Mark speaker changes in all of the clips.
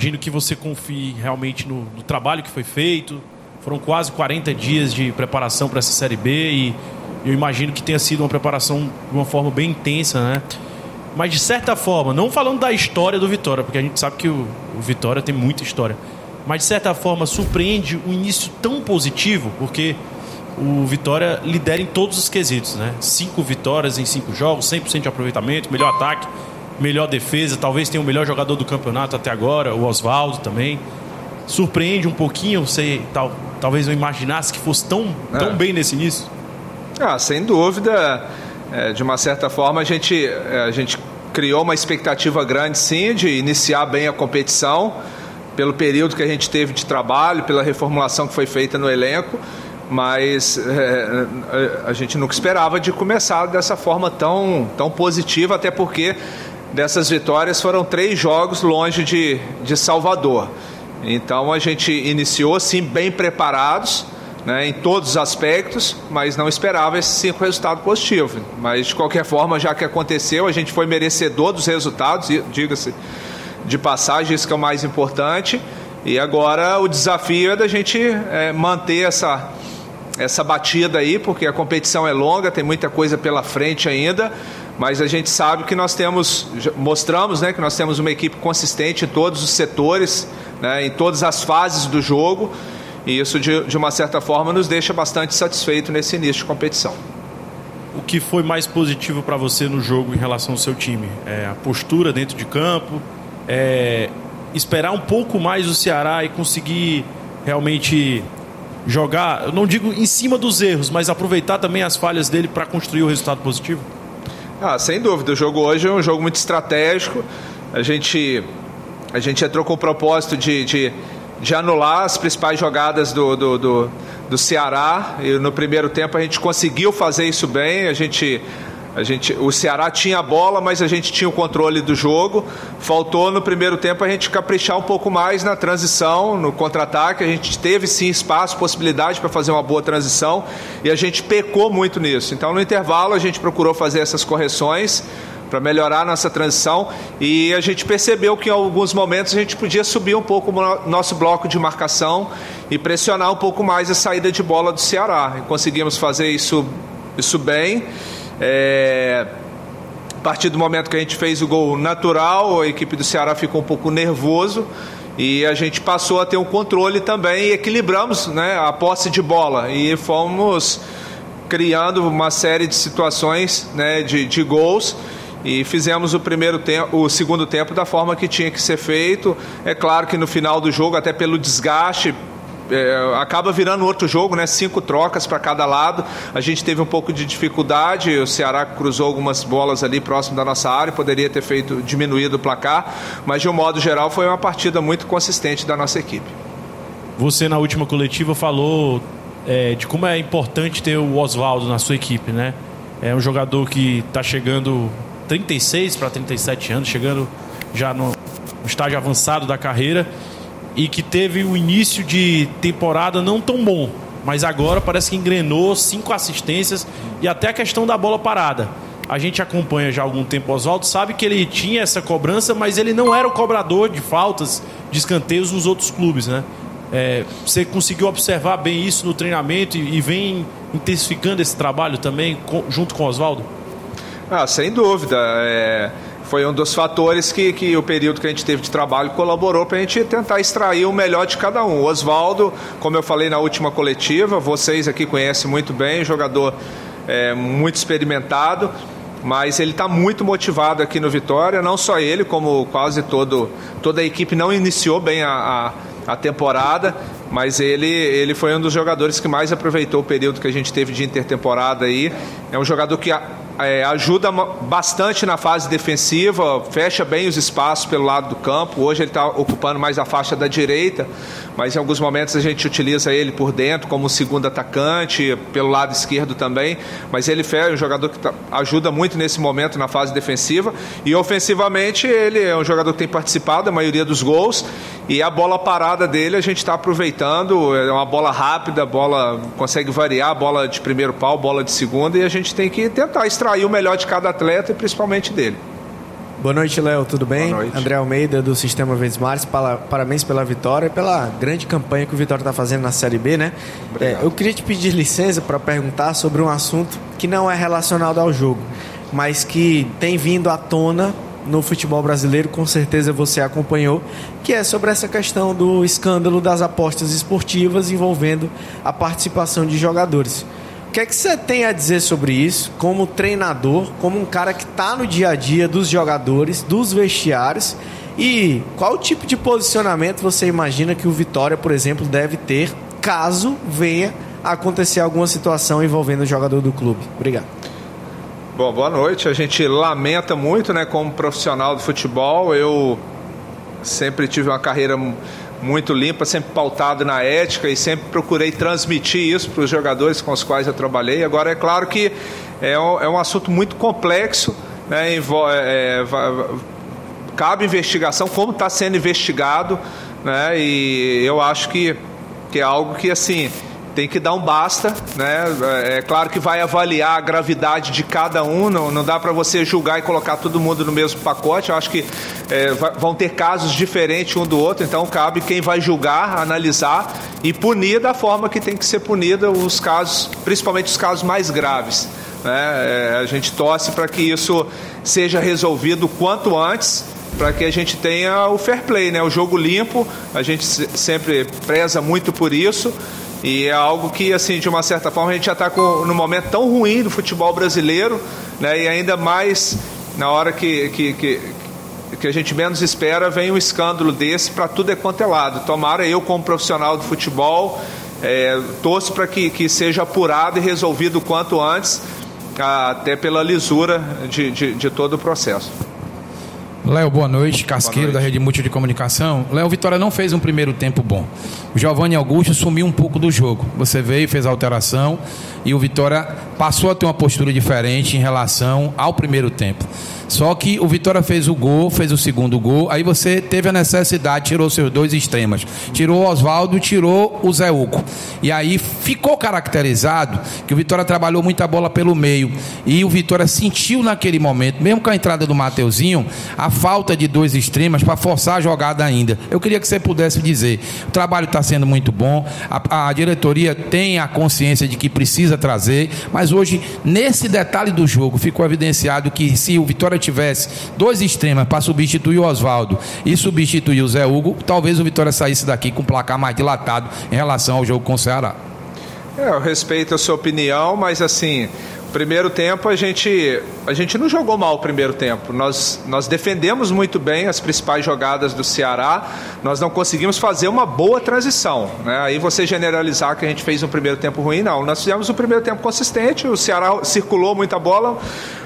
Speaker 1: imagino que você confie realmente no trabalho que foi feito. Foram quase 40 dias de preparação para essa Série B e eu imagino que tenha sido uma preparação de uma forma bem intensa, né? Mas de certa forma, não falando da história do Vitória, porque a gente sabe que o Vitória tem muita história, mas de certa forma surpreende um início tão positivo, porque o Vitória lidera em todos os quesitos, né? 5 vitórias em 5 jogos, 100% de aproveitamento, melhor ataque, melhor defesa, talvez tenha o melhor jogador do campeonato até agora, o Oswaldo também. Surpreende um pouquinho, você talvez não imaginasse que fosse tão bem nesse início?
Speaker 2: Sem dúvida, de uma certa forma a gente criou uma expectativa grande sim de iniciar bem a competição, pelo período que a gente teve de trabalho, pela reformulação que foi feita no elenco, mas a gente nunca esperava de começar dessa forma tão positiva, até porque dessas vitórias foram 3 jogos longe de Salvador. Então a gente iniciou sim bem preparados, né, em todos os aspectos, mas não esperava esse 5 resultado positivo. Mas de qualquer forma, já que aconteceu, a gente foi merecedor dos resultados, diga-se de passagem, isso que é o mais importante. E agora o desafio é da gente manter essa batida aí, porque a competição é longa, tem muita coisa pela frente ainda, mas a gente sabe que mostramos, né, que nós temos uma equipe consistente em todos os setores, né, em todas as fases do jogo, e isso de uma certa forma nos deixa bastante satisfeito nesse início de competição.
Speaker 1: O que foi mais positivo para você no jogo em relação ao seu time? A postura dentro de campo, esperar um pouco mais o Ceará e conseguir realmente jogar, eu não digo em cima dos erros, mas aproveitar também as falhas dele para construir o resultado positivo?
Speaker 2: Sem dúvida, o jogo hoje é um jogo muito estratégico. A gente entrou com o propósito de anular as principais jogadas do Ceará, e no primeiro tempo a gente conseguiu fazer isso bem. O Ceará tinha a bola, mas a gente tinha o controle do jogo. Faltou no primeiro tempo a gente caprichar um pouco mais na transição, no contra-ataque. A gente teve sim espaço, possibilidade para fazer uma boa transição, e a gente pecou muito nisso. Então no intervalo a gente procurou fazer essas correções para melhorar a nossa transição, e a gente percebeu que em alguns momentos a gente podia subir um pouco o nosso bloco de marcação e pressionar um pouco mais a saída de bola do Ceará. E conseguimos fazer isso bem. A partir do momento que a gente fez o gol natural, a equipe do Ceará ficou um pouco nervoso e a gente passou a ter um controle também, e equilibramos, né, a posse de bola, e fomos criando uma série de situações, né, de gols, e fizemos o segundo tempo da forma que tinha que ser feito. É claro que no final do jogo, até pelo desgaste, acaba virando outro jogo, né? 5 trocas para cada lado. A gente teve um pouco de dificuldade, o Ceará cruzou algumas bolas ali próximo da nossa área, poderia ter diminuído o placar, mas de um modo geral foi uma partida muito consistente da nossa equipe.
Speaker 1: Você na última coletiva falou de como é importante ter o Oswaldo na sua equipe, né? É um jogador que está chegando 36 para 37 anos, chegando já no estágio avançado da carreira, e que teve um início de temporada não tão bom, mas agora parece que engrenou, 5 assistências e até a questão da bola parada. A gente acompanha já há algum tempo o Oswaldo, sabe que ele tinha essa cobrança, mas ele não era o cobrador de faltas, de escanteios nos outros clubes, né? Você conseguiu observar bem isso no treinamento e vem intensificando esse trabalho também junto com o Oswaldo?
Speaker 2: Sem dúvida. Foi um dos fatores que o período que a gente teve de trabalho colaborou para a gente tentar extrair o melhor de cada um. O Oswaldo, como eu falei na última coletiva, vocês aqui conhecem muito bem, jogador muito experimentado, mas ele está muito motivado aqui no Vitória. Não só ele, como quase toda a equipe não iniciou bem a temporada, mas ele foi um dos jogadores que mais aproveitou o período que a gente teve de intertemporada aí. É um jogador que ajuda bastante na fase defensiva, fecha bem os espaços pelo lado do campo. Hoje ele está ocupando mais a faixa da direita, mas em alguns momentos a gente utiliza ele por dentro como segundo atacante, pelo lado esquerdo também, mas ele é um jogador que ajuda muito nesse momento na fase defensiva, e ofensivamente ele é um jogador que tem participado da maioria dos gols, e a bola parada dele a gente está aproveitando. É uma bola rápida, a bola consegue variar, bola de primeiro pau, bola de segunda, e a gente tem que tentar extrair o melhor de cada atleta e principalmente dele.
Speaker 3: Boa noite, Léo, tudo bem?
Speaker 2: Boa noite.
Speaker 3: André Almeida, do Sistema Verdes Mares. Parabéns pela vitória e pela grande campanha que o Vitória está fazendo na Série B, né? Eu queria te pedir licença para perguntar sobre um assunto que não é relacionado ao jogo, mas que tem vindo à tona no futebol brasileiro, com certeza você acompanhou, que é sobre essa questão do escândalo das apostas esportivas envolvendo a participação de jogadores. O que é que você tem a dizer sobre isso, como treinador, como um cara que está no dia a dia dos jogadores, dos vestiários, e qual tipo de posicionamento você imagina que o Vitória, por exemplo, deve ter caso venha a acontecer alguma situação envolvendo o jogador do clube? Obrigado.
Speaker 2: Bom, boa noite. A gente lamenta muito, né, como profissional do futebol. Eu sempre tive uma carreira muito limpa, sempre pautado na ética e sempre procurei transmitir isso para os jogadores com os quais eu trabalhei. Agora, é claro que é um assunto muito complexo, né, cabe investigação, como está sendo investigado, né, e eu acho que é algo que, assim, tem que dar um basta, né? É claro que vai avaliar a gravidade de cada um, não dá para você julgar e colocar todo mundo no mesmo pacote. Eu acho que vão ter casos diferentes um do outro, então cabe quem vai julgar, analisar e punir da forma que tem que ser punida os casos, principalmente os casos mais graves, né? A gente torce para que isso seja resolvido o quanto antes, para que a gente tenha o fair play, né? O jogo limpo, a gente sempre preza muito por isso. E é algo que, assim, de uma certa forma, a gente já está num momento tão ruim do futebol brasileiro, né? E ainda mais na hora que a gente menos espera, vem um escândalo desse para tudo quanto é lado. Tomara, eu como profissional do futebol, torço para que seja apurado e resolvido o quanto antes, até pela lisura de todo o processo.
Speaker 4: Léo, boa noite, Casqueiro da Rede Múltipla de Comunicação. Léo, Vitória não fez um primeiro tempo bom. O Giovanni Augusto sumiu um pouco do jogo. Você veio, fez a alteração e o Vitória passou a ter uma postura diferente em relação ao primeiro tempo. Só que o Vitória fez o gol, fez o segundo gol, aí você teve a necessidade, tirou seus dois extremas. Tirou o Oswaldo, tirou o Zé Uco. E aí ficou caracterizado que o Vitória trabalhou muita bola pelo meio. E o Vitória sentiu naquele momento, mesmo com a entrada do Mateuzinho, a falta de dois extremas para forçar a jogada ainda. Eu queria que você pudesse dizer, o trabalho está sendo muito bom, a diretoria tem a consciência de que precisa trazer, mas hoje, nesse detalhe do jogo, ficou evidenciado que se o Vitória tivesse dois extremas para substituir o Oswaldo e substituir o Zé Hugo, talvez o Vitória saísse daqui com um placar mais dilatado em relação ao jogo com o Ceará.
Speaker 2: Eu respeito a sua opinião, mas assim, primeiro tempo a gente não jogou mal o primeiro tempo. Nós defendemos muito bem as principais jogadas do Ceará, nós não conseguimos fazer uma boa transição, né? Aí você generalizar que a gente fez um primeiro tempo ruim, não. Nós fizemos um primeiro tempo consistente, o Ceará circulou muita bola,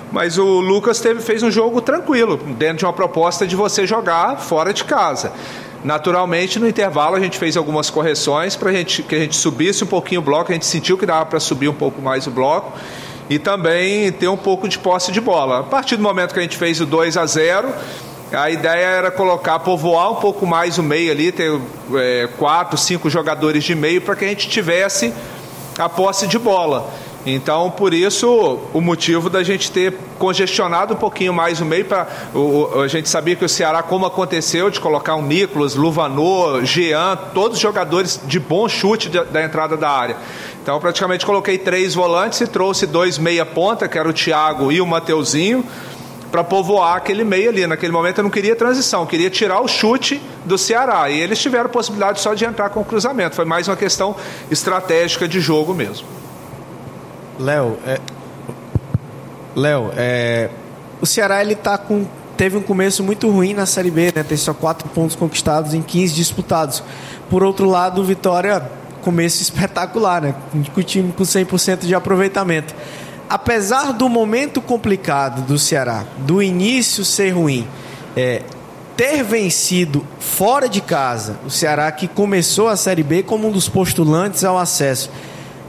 Speaker 2: mas o Lucas fez um jogo tranquilo, dentro de uma proposta de você jogar fora de casa. Naturalmente, no intervalo, a gente fez algumas correções para que a gente subisse um pouquinho o bloco, a gente sentiu que dava para subir um pouco mais o bloco e também ter um pouco de posse de bola. A partir do momento que a gente fez o 2-0, a ideia era povoar um pouco mais o meio ali, ter 4, 5 jogadores de meio para que a gente tivesse a posse de bola. Então, por isso, o motivo da gente ter congestionado um pouquinho mais o meio. A gente sabia que o Ceará, como aconteceu, de colocar o Nicolas, Luvanô, Jean, todos jogadores de bom chute da entrada da área. Então, praticamente coloquei 3 volantes e trouxe 2 meia-ponta, que era o Thiago e o Mateuzinho, para povoar aquele meio ali. Naquele momento eu não queria transição, eu queria tirar o chute do Ceará. E eles tiveram possibilidade só de entrar com o cruzamento. Foi mais uma questão estratégica de jogo mesmo.
Speaker 3: Léo, o Ceará teve um começo muito ruim na Série B, né? Tem só 4 pontos conquistados em 15 disputados. Por outro lado, o Vitória, começo espetacular, né? Com o time com 100% de aproveitamento. Apesar do momento complicado do Ceará, do início ser ruim, ter vencido fora de casa o Ceará, que começou a Série B como um dos postulantes ao acesso,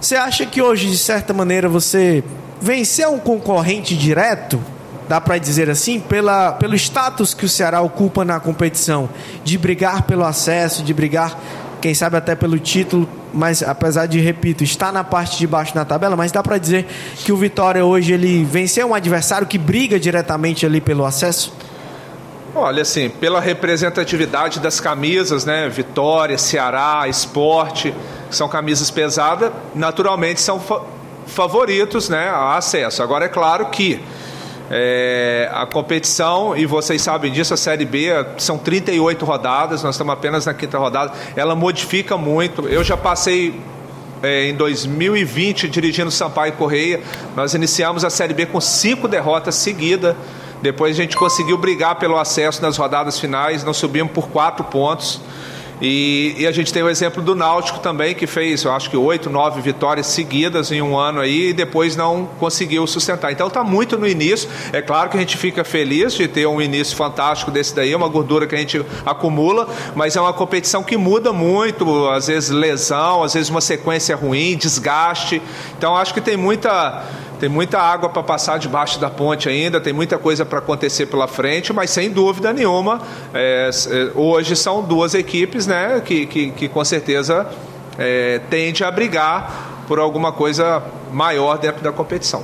Speaker 3: você acha que hoje, de certa maneira, você venceu um concorrente direto, dá para dizer assim, pelo status que o Ceará ocupa na competição, de brigar pelo acesso, de brigar, quem sabe até pelo título, mas apesar de, repito, estar na parte de baixo na tabela, mas dá para dizer que o Vitória hoje ele venceu um adversário que briga diretamente ali pelo acesso?
Speaker 2: Olha, assim, pela representatividade das camisas, né? Vitória, Ceará, Sport, que são camisas pesadas, naturalmente são favoritos, né, a acesso. Agora, é claro que a competição, e vocês sabem disso, a Série B são 38 rodadas, nós estamos apenas na 5ª rodada, ela modifica muito. Eu já passei em 2020 dirigindo Sampaio Correia, nós iniciamos a Série B com 5 derrotas seguidas, depois a gente conseguiu brigar pelo acesso nas rodadas finais, nós subimos por 4 pontos. E a gente tem o exemplo do Náutico também, que fez, eu acho que 8, 9 vitórias seguidas em um ano aí, e depois não conseguiu sustentar. Então está muito no início. É claro que a gente fica feliz de ter um início fantástico desse daí, uma gordura que a gente acumula, mas é uma competição que muda muito, às vezes lesão, às vezes uma sequência ruim, desgaste. Então acho que tem muita água para passar debaixo da ponte ainda, tem muita coisa para acontecer pela frente, mas sem dúvida nenhuma, hoje são 2 equipes, né, que com certeza tende a brigar por alguma coisa maior dentro da competição.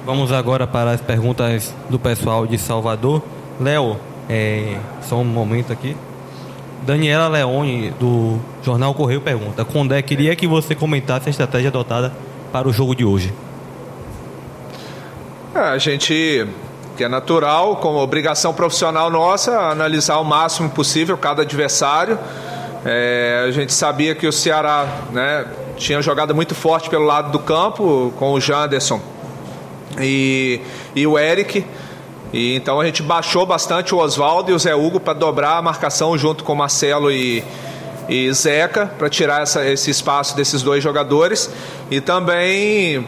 Speaker 5: Vamos agora para as perguntas do pessoal de Salvador. Léo, só um momento aqui. Daniela Leone, do Jornal Correio, pergunta: Condé, queria que você comentasse a estratégia adotada para o jogo de hoje.
Speaker 2: A gente, que é natural, como obrigação profissional nossa, analisar o máximo possível cada adversário. A gente sabia que o Ceará, né, tinha jogado muito forte pelo lado do campo, com o Janderson e o Eric. E então a gente baixou bastante o Oswaldo e o Zé Hugo para dobrar a marcação junto com o Marcelo e Zeca, para tirar esse espaço desses 2 jogadores e também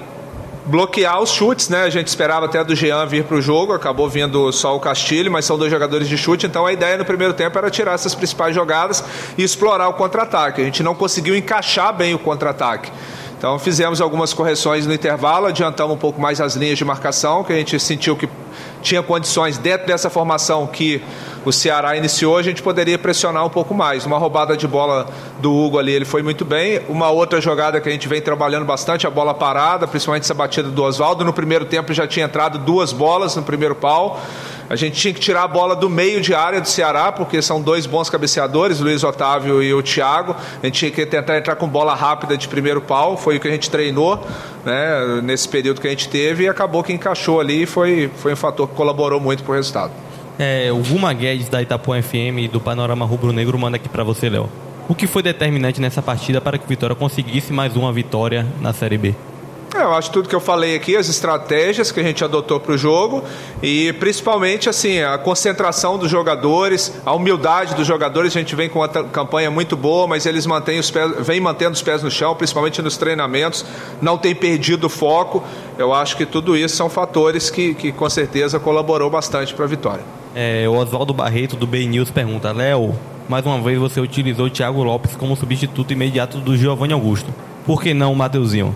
Speaker 2: bloquear os chutes, né? A gente esperava até do Jean vir para o jogo, acabou vindo só o Castilho, mas são 2 jogadores de chute, então a ideia no primeiro tempo era tirar essas principais jogadas e explorar o contra-ataque. A gente não conseguiu encaixar bem o contra-ataque. Então fizemos algumas correções no intervalo, adiantamos um pouco mais as linhas de marcação, que a gente sentiu que tinha condições dentro dessa formação que o Ceará iniciou, a gente poderia pressionar um pouco mais. Uma roubada de bola do Hugo ali, ele foi muito bem. Uma outra jogada que a gente vem trabalhando bastante, a bola parada, principalmente essa batida do Oswaldo. No primeiro tempo já tinha entrado 2 bolas no primeiro pau. A gente tinha que tirar a bola do meio de área do Ceará, porque são 2 bons cabeceadores, o Luiz Otávio e o Thiago. A gente tinha que tentar entrar com bola rápida de primeiro pau, foi o que a gente treinou, né, nesse período que a gente teve, e acabou que encaixou ali e foi um fator que colaborou muito para o resultado.
Speaker 5: O Guma Guedes, da Itapuã FM, do Panorama Rubro-Negro, manda aqui para você, Léo. O que foi determinante nessa partida para que o Vitória conseguisse mais uma vitória na Série B?
Speaker 2: Eu acho tudo que eu falei aqui, as estratégias que a gente adotou para o jogo e principalmente assim, a concentração dos jogadores, a humildade dos jogadores. A gente vem com uma campanha muito boa, mas eles vêm mantendo os pés no chão, principalmente nos treinamentos, não tem perdido o foco. Eu acho que tudo isso são fatores que com certeza colaborou bastante para a vitória.
Speaker 5: O Oswaldo Barreto, do BN News, pergunta: Léo, mais uma vez você utilizou o Thiago Lopes como substituto imediato do Giovanni Augusto. Por que não o Mateuzinho?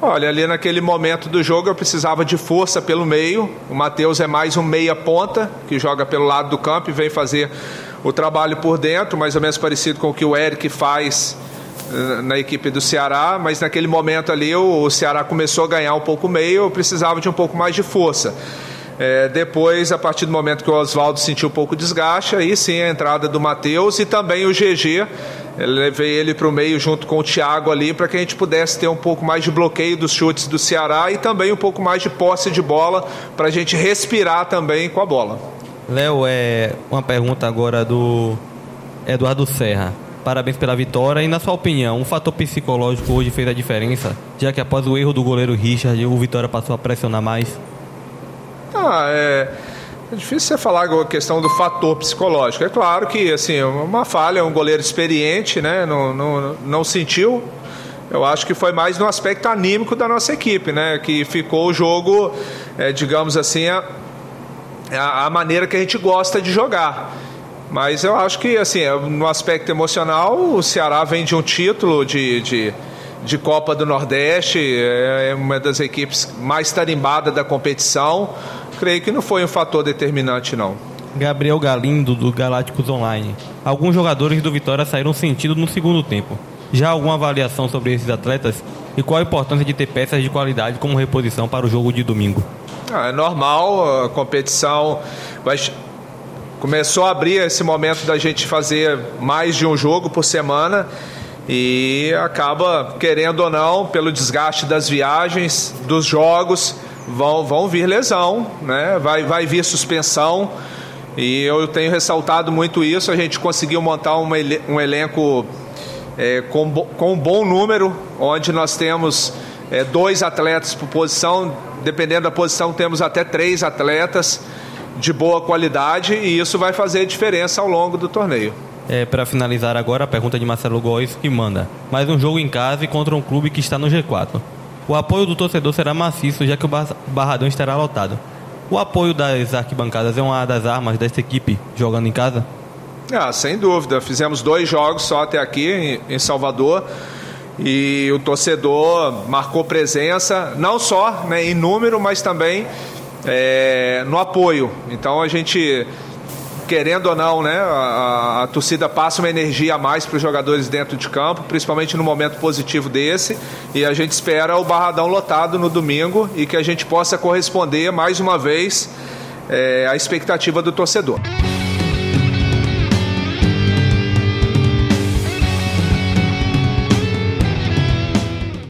Speaker 2: Olha, ali naquele momento do jogo eu precisava de força pelo meio. O Matheus é mais um meia ponta, que joga pelo lado do campo e vem fazer o trabalho por dentro, mais ou menos parecido com o que o Eric faz na equipe do Ceará. Mas naquele momento ali o Ceará começou a ganhar um pouco o meio, eu precisava de um pouco mais de força. Depois, a partir do momento que o Oswaldo sentiu um pouco de desgaste, aí sim a entrada do Matheus e também o GG. Eu levei ele para o meio junto com o Thiago ali para que a gente pudesse ter um pouco mais de bloqueio dos chutes do Ceará e também um pouco mais de posse de bola para a gente respirar também com a bola.
Speaker 5: Léo, uma pergunta agora do Eduardo Serra. Parabéns pela vitória e, na sua opinião, um fator psicológico hoje fez a diferença, já que após o erro do goleiro Richard, o Vitória passou a pressionar mais?
Speaker 2: É difícil você falar a questão do fator psicológico. É claro que assim, uma falha, um goleiro experiente, né, não sentiu. Eu acho que foi mais no aspecto anímico da nossa equipe, né, que ficou o jogo, digamos assim, a maneira que a gente gosta de jogar. Mas eu acho que assim, no aspecto emocional, o Ceará vem de um título de Copa do Nordeste, é uma das equipes mais tarimbadas da competição. Creio que não foi um fator determinante, não.
Speaker 5: Gabriel Galindo, do Galácticos Online. Alguns jogadores do Vitória saíram sentindo no segundo tempo. Já alguma avaliação sobre esses atletas? E qual a importância de ter peças de qualidade como reposição para o jogo de domingo?
Speaker 2: É normal, a competição começou a abrir esse momento da gente fazer mais de um jogo por semana e acaba, querendo ou não, pelo desgaste das viagens, dos jogos, vão vir lesão, né? Vai vir suspensão. E eu tenho ressaltado muito isso. A gente conseguiu montar um elenco com um bom número, onde nós temos 2 atletas por posição, dependendo da posição temos até 3 atletas de boa qualidade, e isso vai fazer diferença ao longo do torneio.
Speaker 5: Para finalizar agora, a pergunta de Marcelo Góes, que manda: mais um jogo em casa e contra um clube que está no G4. O apoio do torcedor será maciço, já que o Barradão estará lotado. O apoio das arquibancadas é uma das armas dessa equipe jogando em casa?
Speaker 2: Sem dúvida. Fizemos 2 jogos só até aqui em Salvador e o torcedor marcou presença, não só, né, em número, mas também no apoio. Então a gente, querendo ou não, né, a torcida passa uma energia a mais para os jogadores dentro de campo, principalmente no momento positivo desse, e a gente espera o Barradão lotado no domingo e que a gente possa corresponder mais uma vez à expectativa do torcedor.